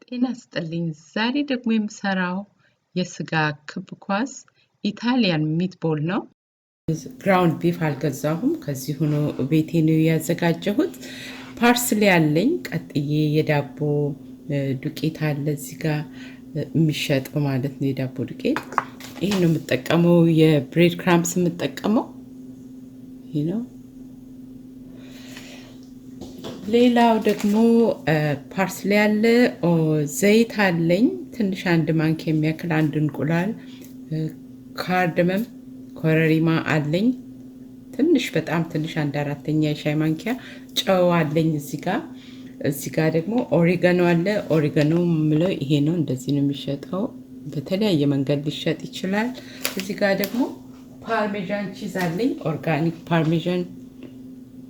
ጤና ይስጥልኝ። ዛሬ ደግሞ የምሰራው የስጋ ክብ ኳስ ኢታሊያን ሚትቦል ነው። ግራውንድ ቢፍ አልገዛሁም፣ ከዚህ ሆኖ ቤቴ ነው ያዘጋጀሁት። ፓርስሊ አለኝ፣ ቀጥዬ የዳቦ ዱቄት አለ እዚህ ጋር የሚሸጠው ማለት ነው የዳቦ ዱቄት። ይሄ ነው የምጠቀመው፣ የብሬድ ክራምፕስ የምጠቀመው ይሄ ነው። ሌላው ደግሞ ፓርስሊ አለ፣ ዘይት አለኝ ትንሽ አንድ ማንኪያ የሚያክል፣ አንድ እንቁላል፣ ካርደመም ኮረሪማ አለኝ ትንሽ በጣም ትንሽ አንድ አራተኛ የሻይ ማንኪያ፣ ጨው አለኝ እዚህ ጋር ደግሞ ኦሪጋኖ አለ። ኦሪጋኖ ምለው ይሄ ነው፣ እንደዚህ ነው የሚሸጠው። በተለያየ መንገድ ሊሸጥ ይችላል። እዚህ ጋር ደግሞ ፓርሜዛን ቺዝ አለኝ፣ ኦርጋኒክ ፓርሜዛን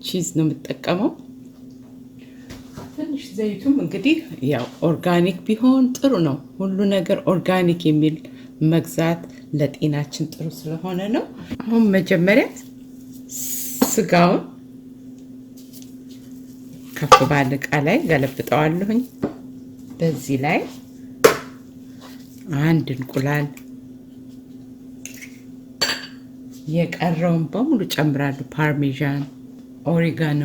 ቺዝ ነው የምጠቀመው። ትንሽ ዘይቱም እንግዲህ ያው ኦርጋኒክ ቢሆን ጥሩ ነው። ሁሉ ነገር ኦርጋኒክ የሚል መግዛት ለጤናችን ጥሩ ስለሆነ ነው። አሁን መጀመሪያ ስጋውን ከፍ ባለ ዕቃ ላይ ገለብጠዋለሁኝ። በዚህ ላይ አንድ እንቁላል፣ የቀረውን በሙሉ ጨምራለሁ። ፓርሜዛን፣ ኦሪጋኖ፣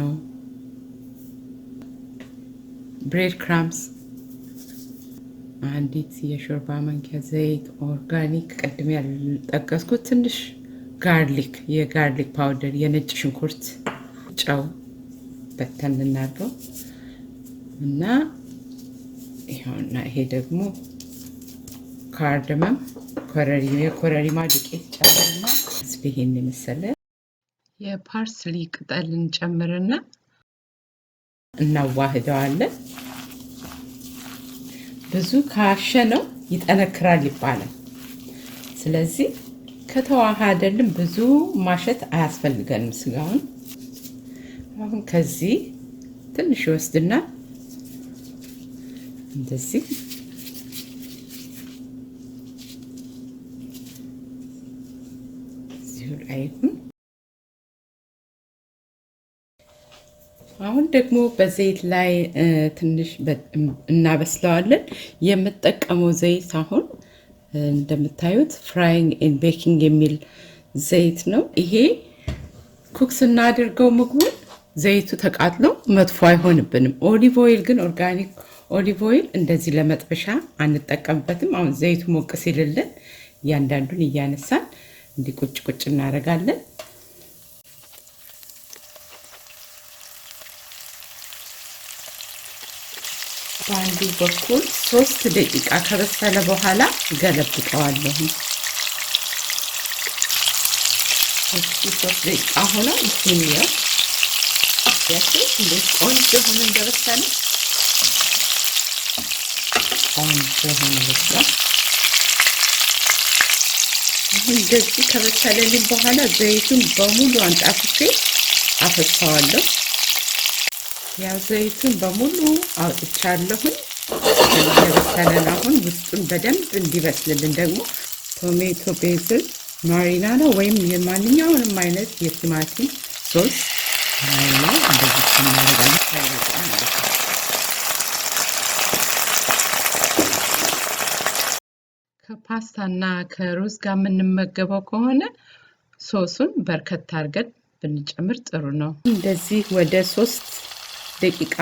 ብሬድ ክራምፕስ፣ አንዲት የሾርባ ማንኪያ ዘይት ኦርጋኒክ፣ ቅድም ያልጠቀስኩት ትንሽ ጋርሊክ፣ የጋርሊክ ፓውደር፣ የነጭ ሽንኩርት፣ ጨው በተን እናድርገው እና ይሄውና ይሄ ደግሞ ካርደመም የኮረሪማ ዱቄት ጨምርና ይሄን የመሰለ የፓርስሊ ቅጠል እንጨምርና እናዋህደዋለን። ብዙ ካሸነው ይጠነክራል ይባላል። ስለዚህ ከተዋሃደልን ብዙ ማሸት አያስፈልገንም ስጋውን። አሁን ከዚህ ትንሽ ወስድና እንደዚህ እዚሁ ላይ ይሁን። አሁን ደግሞ በዘይት ላይ ትንሽ እናበስለዋለን። የምጠቀመው ዘይት አሁን እንደምታዩት ፍራይንግ ኤንድ ቤኪንግ የሚል ዘይት ነው። ይሄ ኩክ ስናደርገው ምግቡን ዘይቱ ተቃጥሎ መጥፎ አይሆንብንም። ኦሊቭ ኦይል ግን ኦርጋኒክ ኦሊቭ ኦይል እንደዚህ ለመጥበሻ አንጠቀምበትም። አሁን ዘይቱ ሞቅ ሲልልን እያንዳንዱን እያነሳን እንዲህ ቁጭ ቁጭ እናደርጋለን። በአንዱ በኩል 3 ደቂቃ ከበሰለ በኋላ ገለብጠዋለሁ። 3 ደቂቃ ሆነ። ይሄኛው እንዴት ቆንጆ ሆኖ እንደበሰለ ቆንጆ ሆኖ በስሏል። አሁን እንደዚህ ከበሰለልኝ በኋላ ዘይቱን በሙሉ አንጣፍቼ አፈሳዋለሁ። ያው ዘይቱን በሙሉ አውጥቻለሁኝ። የበሰለን አሁን ውስጡን በደንብ እንዲበስልልን ደግሞ ቶሜቶ ቤዝል ማሪናራ ወይም የማንኛውንም አይነት የቲማቲም ሶስ ማሪና እንደዚህ እናደርጋለን። ከፓስታና ከሩዝ ጋር የምንመገበው ከሆነ ሶሱን በርከት አድርገን ብንጨምር ጥሩ ነው። እንደዚህ ወደ 3 ደቂቃ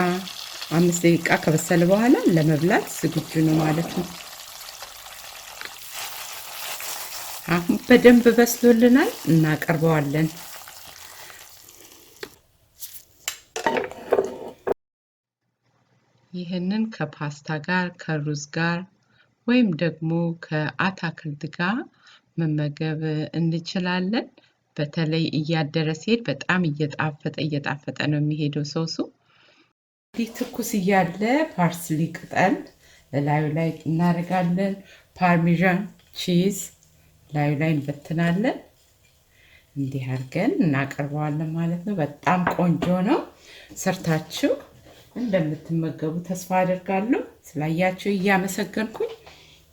5 ደቂቃ ከበሰለ በኋላ ለመብላት ዝግጁ ነው ማለት ነው። አሁን በደንብ በስሎልናል፣ እናቀርበዋለን። ይህንን ከፓስታ ጋር ከሩዝ ጋር ወይም ደግሞ ከአታክልት ጋር መመገብ እንችላለን። በተለይ እያደረ ሲሄድ በጣም እየጣፈጠ ነው የሚሄደው ሶሱ። ትኩስ እያለ ፓርስሊ ቅጠል ላዩ ላይ እናደርጋለን። ፓርሜዛን ቺዝ ላዩ ላይ እንበትናለን። እንዲህ አድርገን እናቀርበዋለን ማለት ነው። በጣም ቆንጆ ነው። ሰርታችሁ እንደምትመገቡ ተስፋ አደርጋለሁ። ስላያችሁ እያመሰገንኩኝ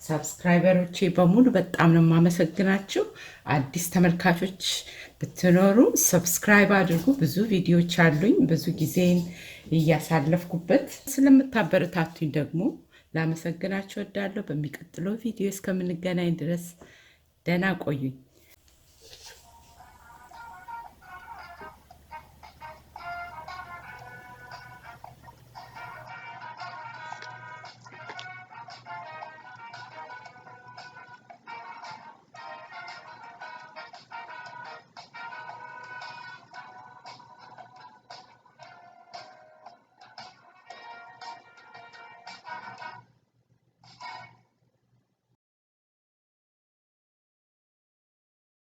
ሰብስክራይበሮቼ በሙሉ በጣም ነው የማመሰግናችሁ። አዲስ ተመልካቾች ብትኖሩ ሰብስክራይብ አድርጉ። ብዙ ቪዲዮዎች አሉኝ፣ ብዙ ጊዜን እያሳለፍኩበት ስለምታበረታቱኝ ደግሞ ላመሰግናችሁ እወዳለሁ። በሚቀጥለው ቪዲዮ እስከምንገናኝ ድረስ ደህና ቆዩኝ።